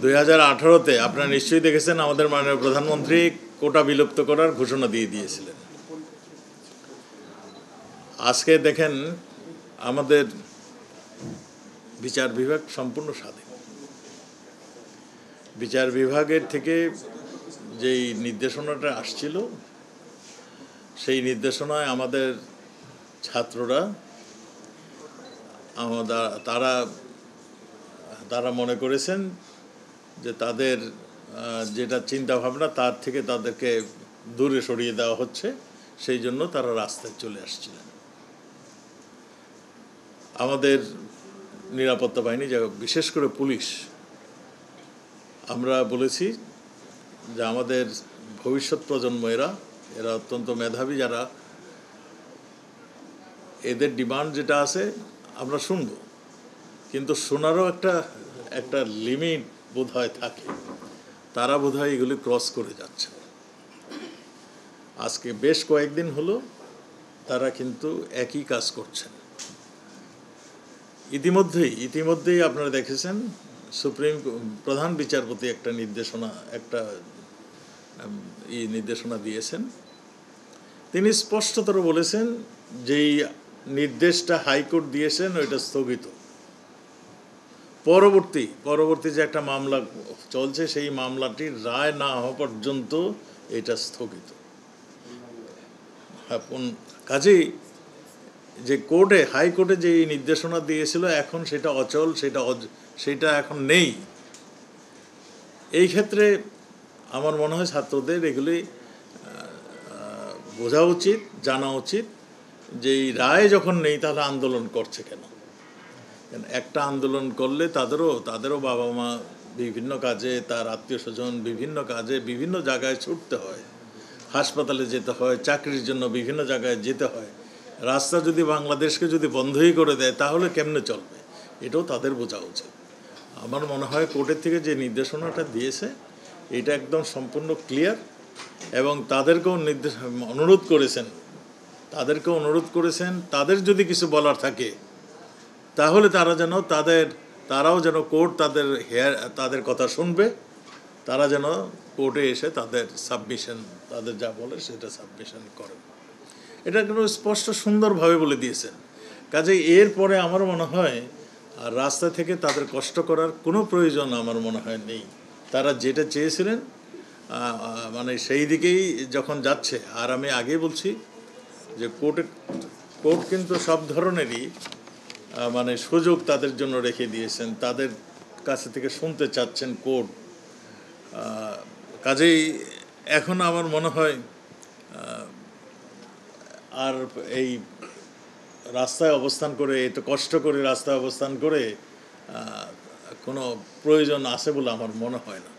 2018-তে আপনারা নিশ্চয়ই দেখেছেন আমাদের মাননীয় প্রধানমন্ত্রী কোটা বিলুপ্ত করার ঘোষণা দিয়ে দিয়েছিলেন। আজকে দেখেন আমাদের বিচার বিভাগ সম্পূর্ণ স্বাধীন। বিচার বিভাগের থেকে যেই নির্দেশনাটা আসছিল সেই নির্দেশনায় আমাদের ছাত্ররা তারা মনে করেছেন যে তাদের যেটা চিন্তা ভাবনা তার থেকে তাদেরকে দূরে সরিয়ে দেওয়া হচ্ছে, সেই জন্য তারা রাস্তায় চলে আসছিলেন। আমাদের নিরাপত্তা বাহিনী, বিশেষ করে পুলিশ, আমরা বলেছি যে আমাদের ভবিষ্যৎ প্রজন্ম এরা অত্যন্ত মেধাবী, যারা এদের ডিমান্ড যেটা আছে আমরা শুনব, কিন্তু শোনারও একটা লিমিট বোধহয় থাকে। তারা বোধহয় এগুলি ক্রস করে যাচ্ছে। আজকে বেশ কয়েকদিন হলো তারা কিন্তু একই কাজ করছেন। ইতিমধ্যেই আপনারা দেখেছেন প্রধান বিচারপতি একটা নির্দেশনা দিয়েছেন। তিনি স্পষ্টতর বলেছেন যেই নির্দেশটা হাইকোর্ট দিয়েছেন ওইটা স্থগিত। পরবর্তী যে একটা মামলা চলছে সেই মামলাটির রায় না হওয়া পর্যন্ত এটা স্থগিত। কাজেই যে হাইকোর্টে যে নির্দেশনা দিয়েছিল এখন সেটা অচল, সেটা এখন নেই। এই ক্ষেত্রে আমার মনে হয় ছাত্রদের এগুলি বোঝা উচিত, জানা উচিত যে এই রায় যখন নেই তাহলে আন্দোলন করছে কেন। একটা আন্দোলন করলে তাদেরও বাবা মা বিভিন্ন কাজে, তার আত্মীয় স্বজন বিভিন্ন কাজে বিভিন্ন জায়গায় ছুটতে হয়, হাসপাতালে যেতে হয়, চাকরির জন্য বিভিন্ন জায়গায় যেতে হয়। রাস্তা যদি বাংলাদেশকে যদি বন্ধই করে দেয় তাহলে কেমনে চলবে, এটাও তাদের বোঝা উচিত। আমার মনে হয় কোর্টের থেকে যে নির্দেশনাটা দিয়েছে এটা একদম সম্পূর্ণ ক্লিয়ার, এবং তাদেরকেও অনুরোধ করেছেন তাদের যদি কিছু বলার থাকে তাহলে তারাও যেন কোর্ট তাদের কথা শুনবে, তারা যেন কোর্টে এসে তাদের যা বলে সেটা সাবমিশন করে। এটা কিন্তু স্পষ্ট সুন্দরভাবে বলে দিয়েছেন। কাজেই এরপরে আমার মনে হয় আর রাস্তা থেকে তাদের কষ্ট করার কোনো প্রয়োজন আমার মনে হয় নেই। তারা যেটা চেয়েছিলেন মানে সেই দিকেই যখন যাচ্ছে। আর আমি আগে বলছি যে কোর্ট কিন্তু সব ধরনেরই মানে সুযোগ তাদের জন্য রেখে দিয়েছেন, তাদের কাছে থেকে শুনতে চাচ্ছেন কোর্ট। কাজেই এখন আমার মনে হয় আর এই রাস্তায় অবস্থান করে, এত কষ্ট করে রাস্তায় অবস্থান করে কোনো প্রয়োজন আছে বলে আমার মনে হয় না।